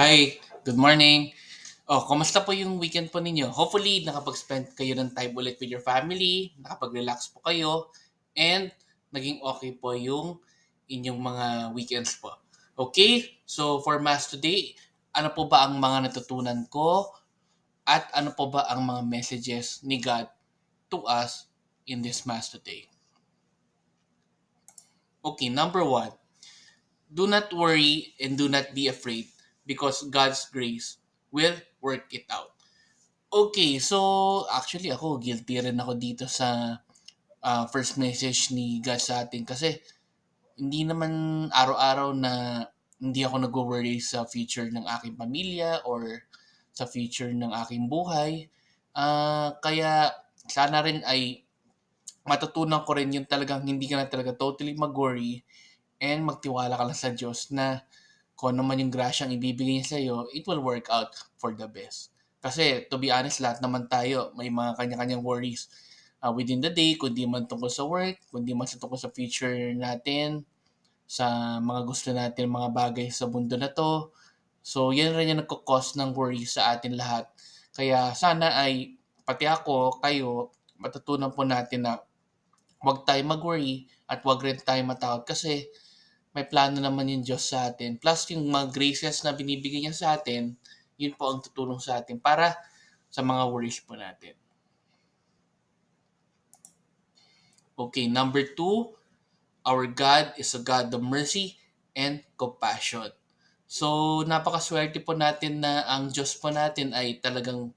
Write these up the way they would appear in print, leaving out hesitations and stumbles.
Hi, good morning. Kumusta po yung weekend po ninyo? Hopefully, nakapag-spend kayo ng time ulit with your family, nakapag-relax po kayo, and naging okay po yung inyong mga weekends po. Okay, so for Mass today, ano po ba ang mga natutunan ko at ano po ba ang mga messages ni God to us in this Mass today? Okay, number one, do not worry and do not be afraid because God's grace will work it out. Okay, so actually ako guilty rin ako dito sa first message ni God sa atin kasi hindi naman araw-araw na hindi ako nagwo-worry sa future ng aking pamilya or sa future ng aking buhay. Kaya sana rin ay matutunan ko rin yung talagang hindi ka na talaga totally mag-worry and magtiwala ka lang sa Diyos na kung ano man yung grasyang ibibigay niya sa'yo, it will work out for the best. Kasi, to be honest, lahat naman tayo, may mga kanya-kanyang worries within the day, kundi man tungkol sa work, kundi man sa tungkol sa future natin, sa mga gusto natin, mga bagay sa mundo na to. So, yan rin yung nagkakos ng worry sa atin lahat. Kaya sana ay, pati ako, kayo, matutunan po natin na huwag tayo mag-worry at huwag rin tayo matakot kasi may plano naman yung Diyos sa atin. Plus yung mga graces na binibigay niya sa atin, yun po ang tutulong sa atin para sa mga worries po natin. Okay, number two, our God is a God of mercy and compassion. So, napakaswerte po natin na ang Diyos po natin ay talagang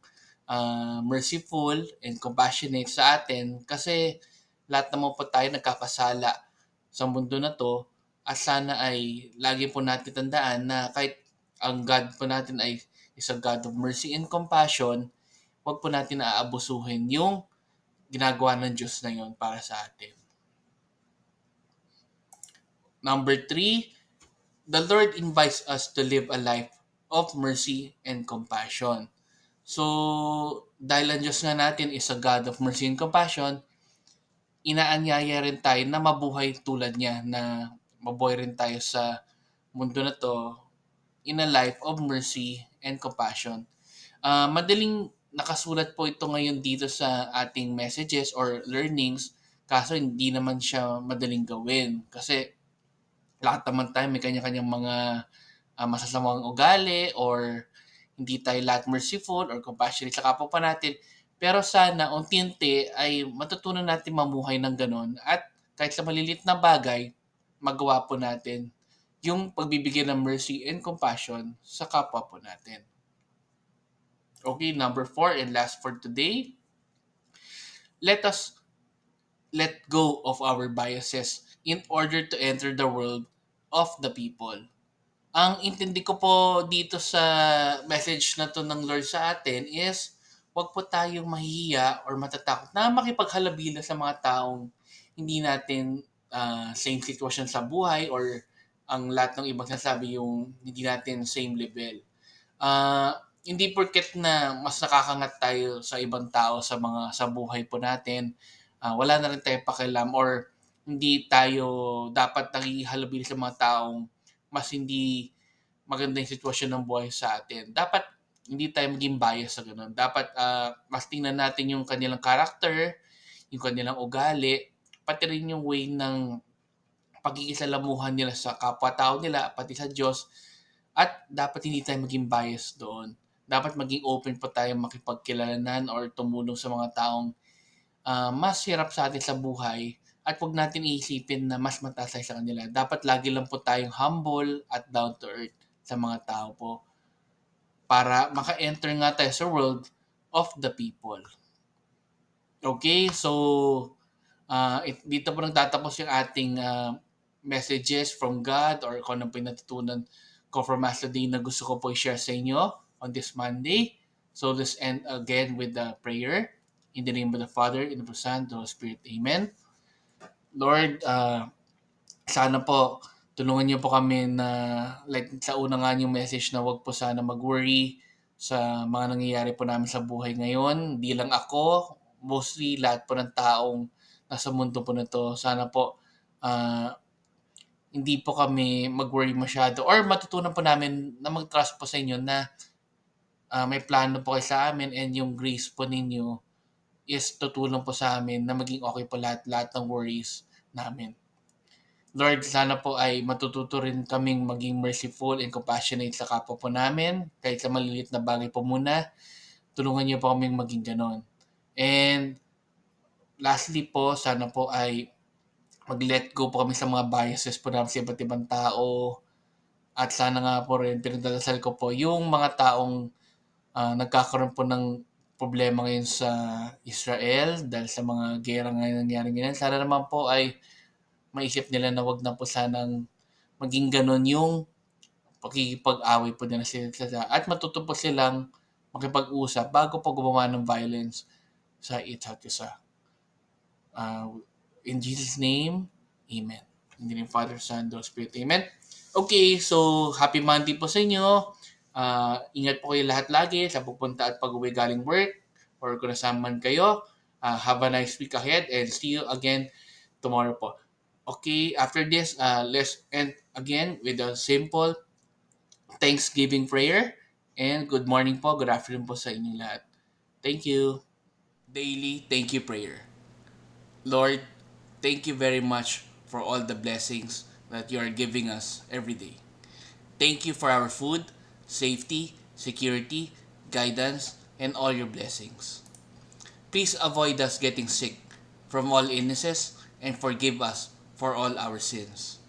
merciful and compassionate sa atin kasi lahat naman po tayo nagkakasala sa mundo na to at sana ay lagi po natin tandaan na kahit ang God po natin ay is a God of mercy and compassion, wag po natin aabusuhin yung ginagawa ng Diyos na yon para sa atin. Number three, the Lord invites us to live a life of mercy and compassion. So, dahil ang Diyos nga natin is a God of mercy and compassion, inaanyaya rin tayo na mabuhay tulad niya, na mabuhay rin tayo sa mundo na to in a life of mercy and compassion. Madaling nakasulat po ito ngayon dito sa ating messages or learnings, kaso hindi naman siya madaling gawin. Kasi lahat naman tayo may kanya-kanyang mga masasamang ugali or hindi tayo lahat merciful or compassionate sa kapwa pa natin. Pero sana unti-unti ay matutunan natin mamuhay ng ganon at kahit sa malilit na bagay, magawa po natin yung pagbibigay ng mercy and compassion sa kapwa po natin. Okay, number four and last for today, let us let go of our biases in order to enter the world of the people. Ang intindi ko po dito sa message na to ng Lord sa atin is wag po tayong mahihiya or matatakot na makipaghalabila sa mga taong hindi natin same sitwasyon sa buhay or ang lahat ng ibang sinasabi yung hindi natin same level. Hindi porket na mas nakakangat tayo sa ibang tao sa sa buhay po natin, wala na rin tayong pakialam or hindi tayo dapat naghihalubili sa mga taong mas hindi maganda yung sitwasyon ng buhay sa atin. Dapat hindi tayo maging bias sa ganun. Dapat mas tingnan natin yung kanilang character, yung kanilang ugali, pati rin yung way ng pagkikisalamuhan nila sa kapwa-tao nila, pati sa Diyos. At dapat hindi tayo maging bias doon. Dapat maging open pa tayo makipagkilalanan or tumulong sa mga taong mas hirap sa atin sa buhay at wag natin iisipin na mas mataas tayo sa kanila. Dapat lagi lang po tayong humble at down to earth sa mga tao po para maka-enter nga tayo sa world of the people. Okay, so dito po nagtatapos yung ating messages from God or kung ano po yung natutunan ko from Mass today na gusto ko po i-share sa inyo on this Monday. So let's end again with the prayer. In the name of the Father, and of the Son, and of the Holy Spirit. Amen. Lord, sana po tulungan niyo po kami na like sa una nga yung message na wag po sana mag-worry sa mga nangyayari po namin sa buhay ngayon. Di lang ako, mostly lahat po ng taong nasa mundo po na to. Sana po uh, hindi po kami mag-worry masyado or matutunan po namin na mag-trust po sa inyo na may plano po kayo sa amin and yung grace po ninyo is tutulong po sa amin na maging okay po lahat ng worries namin. Lord, sana po ay matututo rin kaming maging merciful and compassionate sa kapwa po namin kahit sa maliliit na bagay po muna. Tulungan niyo po kaming maging ganon. And lastly po, sana po ay mag-let go po kami sa mga biases po namin sa iba't ibang tao. At sana nga po rin, pinagdadasal ko po yung mga taong nagkakaroon po ng problema ngayon sa Israel dahil sa mga gera ngayon nangyari ngayon. Sana naman po ay maisip nila na wag na po sanang maging ganun yung pakikipag-away po nila sila at matuto po silang makipag-usap bago po gumawa ng violence sa isa't isa. Uh, in Jesus' name, Amen. In the name of Father, Son, Holy Spirit, Amen. Okay, so happy Monday po sa inyo. Ingat po kayo lahat lagi sa pupunta at pag-uwi galing work or kung nasaan man kayo. Have a nice week ahead and see you again tomorrow po. Okay, after this, let's end again with a simple Thanksgiving prayer. And good morning po, good afternoon po sa inyo lahat. Thank you. Daily Thank You Prayer. Lord, thank you very much for all the blessings that you are giving us every day. Thank you for our food, safety, security, guidance, and all your blessings. Please avoid us getting sick from all illnesses and forgive us for all our sins.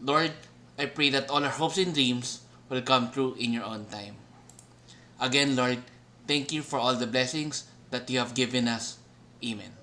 Lord, I pray that all our hopes and dreams will come true in your own time. Again, Lord, thank you for all the blessings that you have given us. Amen.